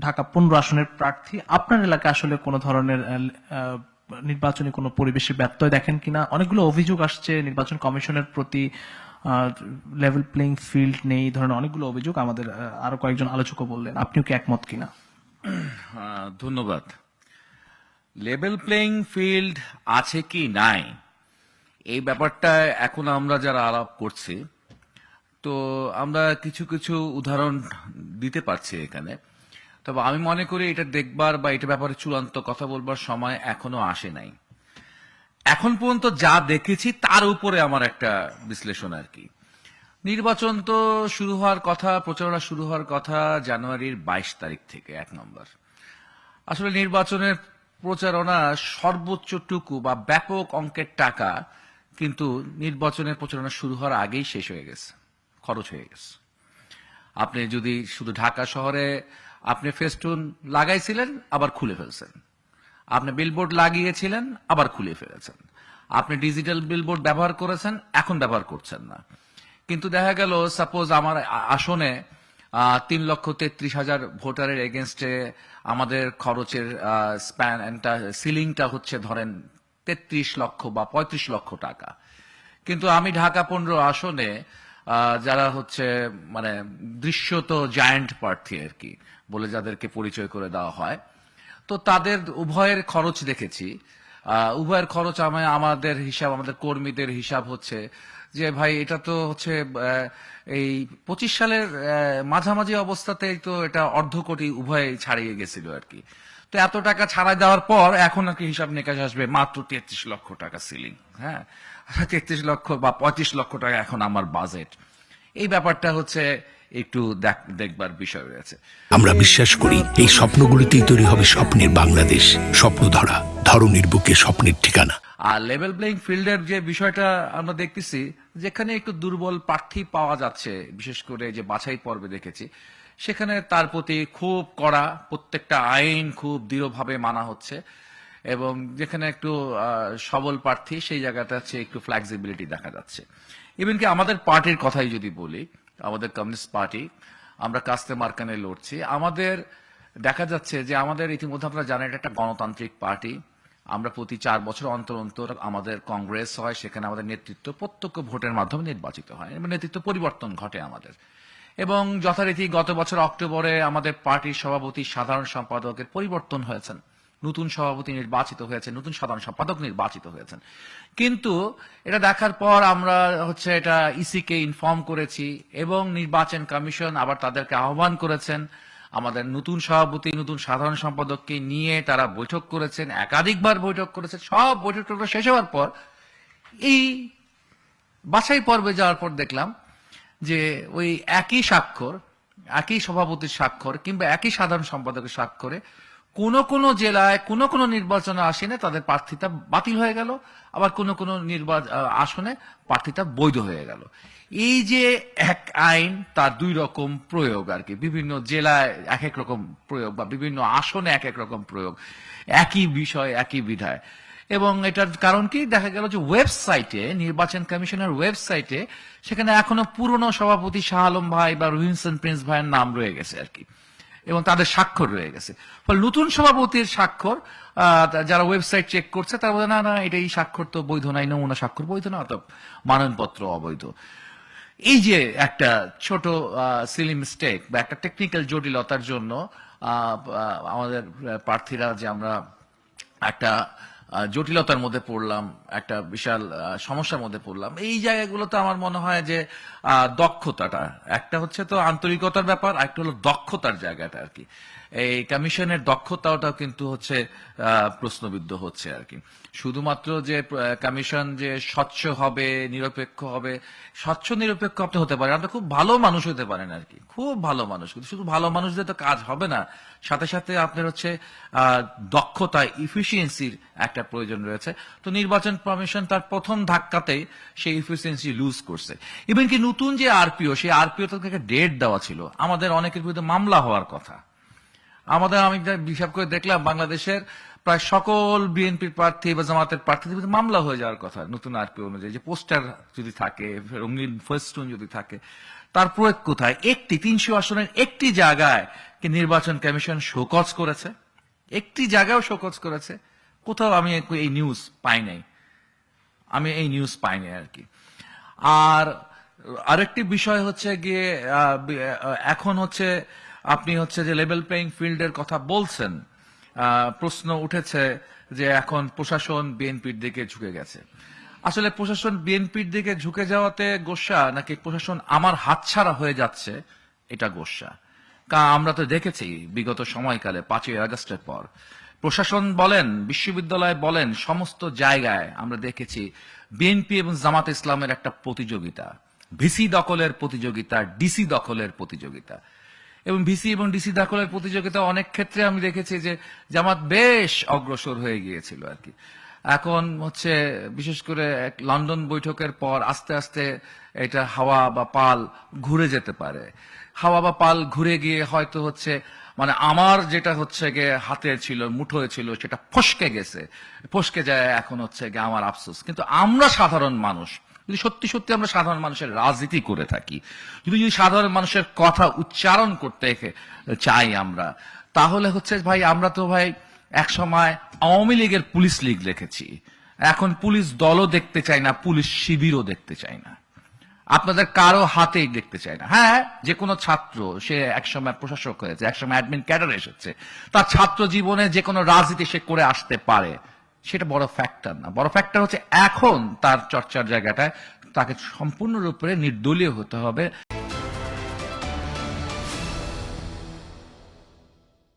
ঢাকা 15 আসনের প্রার্থী, আপনার এলাকায় আসলে কোনো ধরনের নির্বাচনী কোনো পরিবেশে ব্যত্যয় দেখেন কিনা? অনেকগুলো অভিযোগ আসছে নির্বাচন কমিশনের প্রতি, লেভেল প্লেইং ফিল্ড নেই, ধরনের অনেকগুলো অভিযোগ আমাদের আরো কয়েকজন আলোচকও বললেন, আপনিও কি একমত কিনা? ধন্যবাদ। লেভেল প্লেইং ফিল্ড আছে কি নাই এই ব্যাপারটা এখন আমরা যারা আলাপ করছি, তো আমরা কিছু কিছু উদাহরণ দিতে পারছি এখানে। তবে আমি মনে করি এটা দেখবার বা এটা ব্যাপারে চূড়ান্ত কথা বলবার সময় এখনো আসে নাই। এখন পর্যন্ত যা দেখেছি তার উপরে আমার একটা বিশ্লেষণ আর কি। নির্বাচন তো শুরু হওয়ার কথা, প্রচারণা শুরু হওয়ার কথা জানুয়ারির 22 তারিখ থেকে। 1 নম্বর, আসলে নির্বাচনের প্রচারণা সর্বোচ্চটুকু বা ব্যাপক অঙ্কের টাকা কিন্তু নির্বাচনের প্রচারণা শুরু হওয়ার আগেই শেষ হয়ে গেছে, খরচ হয়ে গেছে। আপনি যদি শুধু ঢাকা শহরে আপনি ফেস্টুন লাগাইছিলেন, আবার খুলে ফেলছেন। আপনি বিলবোর্ড লাগিয়েছিলেন, আবার খুলে ফেলেছেন। আপনি ডিজিটাল বিলবোর্ড ব্যবহার করেছেন, এখন ব্যবহার করছেন না। কিন্তু দেখা গেল সাপোজ আমার আসনে 3,33,000 ভোটারের এগেনস্টে আমাদের খরচের সিলিংটা হচ্ছে ধরেন 33 লক্ষ বা 35 লক্ষ টাকা। কিন্তু আমি ঢাকা 15 আসনে যারা হচ্ছে মানে দৃশ্যত জায়ান্ট প্রার্থী আর কি বলে যাদেরকে পরিচয় করে দেওয়া হয়, তো তাদের উভয়ের খরচ দেখেছি। উভয়ের খরচ আমাদের হিসাব, আমাদের কর্মীদের হিসাব হচ্ছে যে ভাই এটা তো হচ্ছে এই 25 সালের মাঝামাঝি অবস্থাতেই তো এটা অর্ধ কোটি উভয় ছাড়িয়ে গেছিল আর কি। তো এত টাকা ছাড়াই দেওয়ার পর এখন আর কি হিসাব নিকাশ আসবে মাত্র 33 লক্ষ টাকা সিলিং। হ্যাঁ, 33 লক্ষ বা 35 লক্ষ টাকা এখন আমার বাজেট। এই ব্যাপারটা হচ্ছে একটু দেখবার বিষয় রয়েছে। আমরা বিশ্বাস করি এই স্বপ্নগুলিতেই তৈরি হবে স্বপ্নের বাংলাদেশ। স্বপ্ন ধরা, ধরনীর বুকে স্বপ্নের ঠিকানা। আর লেভেল প্লেইং ফিল্ডের যে বিষয়টা আমরা দেখতেছি, যেখানে একটু দুর্বল প্রার্থী পাওয়া যাচ্ছে, বিশেষ করে যে বাছাই পর্বে দেখেছি, সেখানে তার প্রতি খুব কড়া প্রত্যেকটা আইন খুব দৃঢ়ভাবে মানা হচ্ছে, এবং যেখানে একটু সবল প্রার্থী সেই জায়গাটা হচ্ছে একটু ফ্লেক্সিবিলিটি দেখা যাচ্ছে। ইভেন কি আমাদের পার্টির কথাই যদি বলি, আমাদের কমিউনিস্ট পার্টি, আমরা কাস্তে মার্কানে লড়ছি। আমাদের দেখা যাচ্ছে যে আমাদের ইতিমধ্যে আপনারা জানেন এটা একটা গণতান্ত্রিক পার্টি। আমরা প্রতি 4 বছর অন্তর অন্তর আমাদের কংগ্রেস হয়, সেখানে আমাদের নেতৃত্ব প্রত্যক্ষ ভোটের মাধ্যমে নির্বাচিত হয় এবং নেতৃত্ব পরিবর্তন ঘটে আমাদের। এবং যথারীতি গত বছর অক্টোবরে আমাদের পার্টির সভাপতি, সাধারণ সম্পাদকের পরিবর্তন হয়েছেন, নতুন সভাপতি নির্বাচিত হয়েছে, নতুন সাধারণ সম্পাদক নির্বাচিত হয়েছেন। কিন্তু এটা দেখার পর আমরা হচ্ছে এটা ইসিকে ইনফর্ম করেছি এবং নির্বাচন কমিশন আবার তাদেরকে আহ্বান করেছেন। আমাদের নতুন সভাপতি, নতুন সাধারণ সম্পাদককে নিয়ে তারা বৈঠক করেছেন, একাধিকবার বৈঠক করেছেন। সব বৈঠক শেষ হওয়ার পর এই বাছাই পর্বে যাওয়ার পর দেখলাম যে ওই একই স্বাক্ষর, একই সভাপতির স্বাক্ষর কিংবা একই সাধারণ সম্পাদকের স্বাক্ষরে কোন কোন জেলায় কোন কোন নির্বাচনে আসনে তাদের প্রার্থিতা বাতিল হয়ে গেল, আবার কোন কোন আসনে প্রার্থিতা বৈধ হয়ে গেল। এই যে এক আইন তার 2 রকম প্রয়োগ আর কি, বিভিন্ন জেলায় এক এক রকম প্রয়োগ বা বিভিন্ন আসনে এক এক রকম প্রয়োগ, একই বিষয় একই বিধায়। এবং এটার কারণ কি দেখা গেল যে ওয়েবসাইটে, নির্বাচন কমিশনের ওয়েবসাইটে সেখানে এখনো পুরনো সভাপতি শাহ আলম ভাই বা রহিমসন প্রিন্স ভাইয়ের নাম রয়ে গেছে আর কি, এবং তাদের স্বাক্ষর রয়ে গেছে। ফলে নতুন সভাপতির স্বাক্ষর যারা ওয়েবসাইট চেক করছে তারা বলে না না এটা এই স্বাক্ষর তো বৈধ নাই, নমুনা স্বাক্ষর বৈধ না, অর্থাৎ মাননপত্র অবৈধ। এই যে একটা ছোট সিলি মিস্টেক বা একটা টেকনিক্যাল জটিলতার জন্য আমাদের প্রার্থীরা যে আমরা একটা জটিলতার মধ্যে পড়লাম, একটা বিশাল সমস্যার মধ্যে পড়লাম। এই জায়গাগুলোতে আমার মনে হয় যে দক্ষতাটা, একটা হচ্ছে তো আন্তরিকতার ব্যাপার, একটা হলো দক্ষতার জায়গাটা আর কি। এই কমিশনের দক্ষতাটাও কিন্তু হচ্ছে প্রশ্নবিদ্ধ হচ্ছে আর কি। শুধুমাত্র যে কমিশন যে স্বচ্ছ হবে, নিরপেক্ষ হবে, স্বচ্ছ নিরপেক্ষ আপনি হতে পারেন, আপনি খুব ভালো মানুষ হতে পারেন আর কি, খুব ভালো মানুষ, কিন্তু শুধু ভালো মানুষদের তো কাজ হবে না, সাথে সাথে আপনার হচ্ছে দক্ষতা, ইফিসিয়েন্সির একটা প্রয়োজন রয়েছে। তো নির্বাচন কমিশন তার প্রথম ধাক্কাতেই সেই ইফিসিয়েন্সি লুজ করছে। ইভেন কি নতুন যে আরপিও, সেই আরপিও তো একটা ডেট দেওয়া ছিল, আমাদের অনেকের বিরুদ্ধে মামলা হওয়ার কথা। আমি হিসাব করে দেখলাম বাংলাদেশের প্রায় সকল বিএনপির প্রার্থী বা জামাতের প্রার্থীদের বিরুদ্ধে মামলা হয়ে যাওয়ার কথা নতুন আরপিও অনুযায়ী, যে পোস্টার যদি থাকে, রঙিন ফেস্টুন যদি থাকে, তার প্রয়োগ কোথায়? 300 আসনের একটি জায়গায় কি নির্বাচন কমিশন শোকজ করেছে? একটি জায়গাও শোকজ করেছে? কোথাও আমি এই নিউজ পাই নাই, আর কি। আর আরেকটি বিষয় হচ্ছে গিয়ে এখন হচ্ছে আপনি হচ্ছে যে লেভেল প্লেইং ফিল্ডের কথা বলছেন, প্রশ্ন উঠেছে যে এখন প্রশাসন বিএনপির দিকে ঝুঁকে গেছে। আসলে প্রশাসন বিএনপির দিকে ঝুঁকে যাওয়াতে গোস্বা, নাকি প্রশাসন আমার হাতছাড়া হয়ে যাচ্ছে এটা গোস্বা? আমরা তো দেখেছি বিগত সময়কালে 5ই আগস্টের পর প্রশাসন বলেন, বিশ্ববিদ্যালয় বলেন, সমস্ত জায়গায় আমরা দেখেছি বিএনপি এবং জামাত ইসলামের একটা প্রতিযোগিতা, ভিসি দখলের প্রতিযোগিতা, ডিসি দখলের প্রতিযোগিতা। এবং ভিসি এবং ডিসি দখলের প্রতিযোগিতা অনেক ক্ষেত্রে আমি দেখেছি যে জামাত বেশ অগ্রসর হয়ে গিয়েছিল আর কি। এখন হচ্ছে বিশেষ করে লন্ডন বৈঠকের পর আস্তে আস্তে এটা হাওয়া বা পাল ঘুরে যেতে পারে। হাওয়া বা পাল ঘুরে গিয়ে হয়তো হচ্ছে মানে আমার যেটা হচ্ছে গিয়ে হাতে ছিল, মুঠোয় ছিল, সেটা ফসকে গেছে, ফসকে যায় এখন হচ্ছে গিয়ে আমার আফসোস। কিন্তু আমরা সাধারণ মানুষ যদি সত্যি সত্যি আমরা সাধারণ মানুষের রাজনীতি করে থাকি, যদি সাধারণ মানুষের কথা উচ্চারণ করতে চাই আমরা, তাহলে হচ্ছে ভাই আমরা তো ভাই এক সময় আওয়ামী লীগের পুলিশ লীগ লিখেছি, এখন পুলিশ দলও দেখতে চাই না, পুলিশ শিবিরও দেখতে চাই না, আপনাদের কারো হাতেই দেখতে চাই না। হ্যাঁ, যে কোনো ছাত্র সে একসময় প্রশাসক হয়েছে, একসময় অ্যাডমিন ক্যাডার এসেছে, তার ছাত্র জীবনে যে কোনো রাজনীতি সে করে আসতে পারে, সেটা বড় ফ্যাক্টর না। বড় ফ্যাক্টর হচ্ছে এখন তার চর্চার জায়গাটায় তাকে সম্পূর্ণরূপে নির্দলীয় হতে হবে,